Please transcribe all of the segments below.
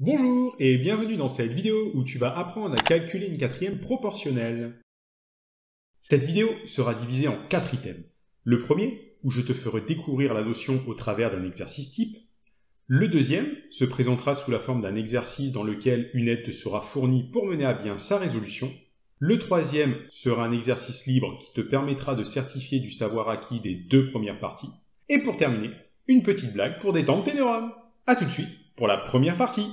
Bonjour et bienvenue dans cette vidéo où tu vas apprendre à calculer une quatrième proportionnelle. Cette vidéo sera divisée en 4 items. Le premier, où je te ferai découvrir la notion au travers d'un exercice type. Le deuxième se présentera sous la forme d'un exercice dans lequel une aide te sera fournie pour mener à bien sa résolution. Le troisième sera un exercice libre qui te permettra de certifier du savoir acquis des 2 premières parties. Et pour terminer, une petite blague pour détendre tes neurones. A tout de suite pour la première partie.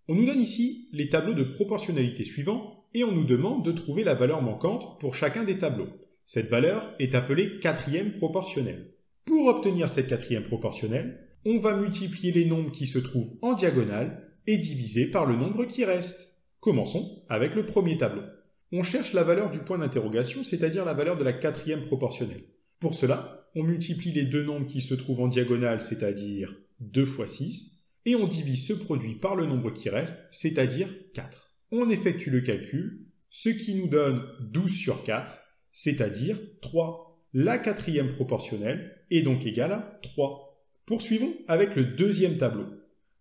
On nous donne ici les tableaux de proportionnalité suivants et on nous demande de trouver la valeur manquante pour chacun des tableaux. Cette valeur est appelée quatrième proportionnelle. Pour obtenir cette quatrième proportionnelle, on va multiplier les nombres qui se trouvent en diagonale et diviser par le nombre qui reste. Commençons avec le premier tableau. On cherche la valeur du point d'interrogation, c'est-à-dire la valeur de la quatrième proportionnelle. Pour cela, on multiplie les deux nombres qui se trouvent en diagonale, c'est-à-dire 2 fois 6, et on divise ce produit par le nombre qui reste, c'est-à-dire 4. On effectue le calcul, ce qui nous donne 12 sur 4, c'est-à-dire 3. La quatrième proportionnelle est donc égale à 3. Poursuivons avec le deuxième tableau.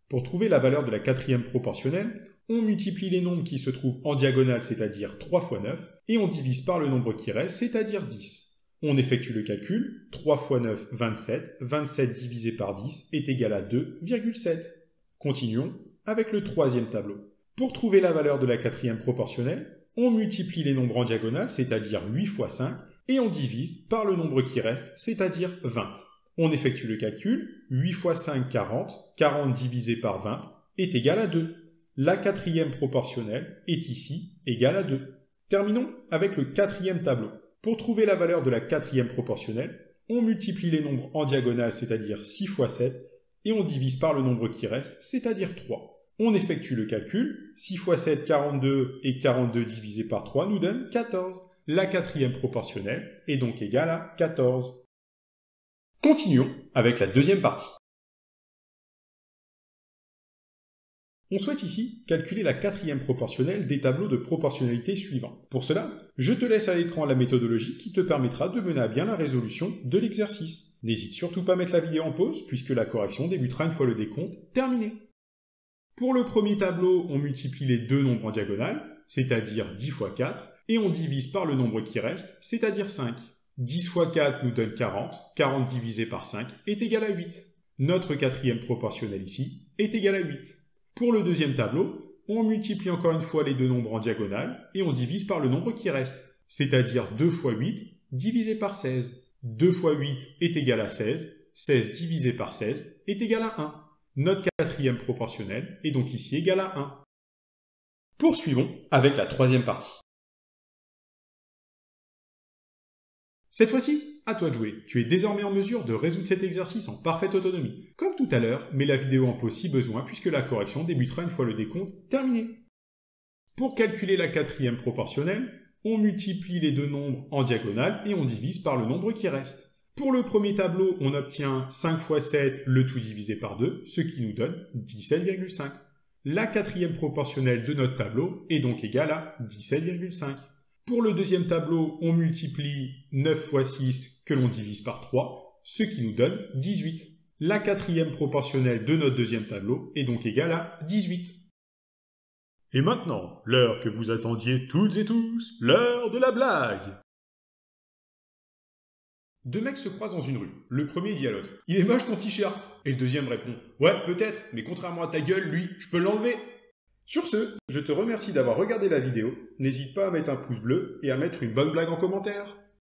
Pour trouver la valeur de la quatrième proportionnelle, on multiplie les nombres qui se trouvent en diagonale, c'est-à-dire 3 fois 9, et on divise par le nombre qui reste, c'est-à-dire 10. On effectue le calcul, 3 fois 9, 27, 27 divisé par 10 est égal à 2,7. Continuons avec le troisième tableau. Pour trouver la valeur de la quatrième proportionnelle, on multiplie les nombres en diagonale, c'est-à-dire 8 fois 5, et on divise par le nombre qui reste, c'est-à-dire 20. On effectue le calcul, 8 fois 5, 40, 40 divisé par 20 est égal à 2. La quatrième proportionnelle est ici égale à 2. Terminons avec le quatrième tableau. Pour trouver la valeur de la quatrième proportionnelle, on multiplie les nombres en diagonale, c'est-à-dire 6 fois 7, et on divise par le nombre qui reste, c'est-à-dire 3. On effectue le calcul, 6 fois 7, 42, et 42 divisé par 3 nous donne 14. La quatrième proportionnelle est donc égale à 14. Continuons avec la deuxième partie. On souhaite ici calculer la quatrième proportionnelle des tableaux de proportionnalité suivants. Pour cela, je te laisse à l'écran la méthodologie qui te permettra de mener à bien la résolution de l'exercice. N'hésite surtout pas à mettre la vidéo en pause puisque la correction débutera une fois le décompte terminé. Pour le premier tableau, on multiplie les deux nombres en diagonale, c'est-à-dire 10 fois 4, et on divise par le nombre qui reste, c'est-à-dire 5. 10 fois 4 nous donne 40, 40 divisé par 5 est égal à 8. Notre quatrième proportionnelle ici est égale à 8. Pour le deuxième tableau, on multiplie encore une fois les deux nombres en diagonale et on divise par le nombre qui reste, c'est-à-dire 2 fois 8 divisé par 16. 2 fois 8 est égal à 16, 16 divisé par 16 est égal à 1. Notre quatrième proportionnelle est donc ici égale à 1. Poursuivons avec la troisième partie. Cette fois-ci, à toi de jouer. Tu es désormais en mesure de résoudre cet exercice en parfaite autonomie. Comme tout à l'heure, mets la vidéo en pause si besoin puisque la correction débutera une fois le décompte terminé. Pour calculer la quatrième proportionnelle, on multiplie les deux nombres en diagonale et on divise par le nombre qui reste. Pour le premier tableau, on obtient 5 fois 7, le tout divisé par 2, ce qui nous donne 17,5. La quatrième proportionnelle de notre tableau est donc égale à 17,5. Pour le deuxième tableau, on multiplie 9 fois 6 que l'on divise par 3, ce qui nous donne 18. La quatrième proportionnelle de notre deuxième tableau est donc égale à 18. Et maintenant, l'heure que vous attendiez toutes et tous, l'heure de la blague. Deux mecs se croisent dans une rue. Le premier dit à l'autre « Il est moche ton t-shirt » et le deuxième répond « Ouais, peut-être, mais contrairement à ta gueule, lui, je peux l'enlever » Sur ce, je te remercie d'avoir regardé la vidéo, n'hésite pas à mettre un pouce bleu et à mettre une bonne blague en commentaire.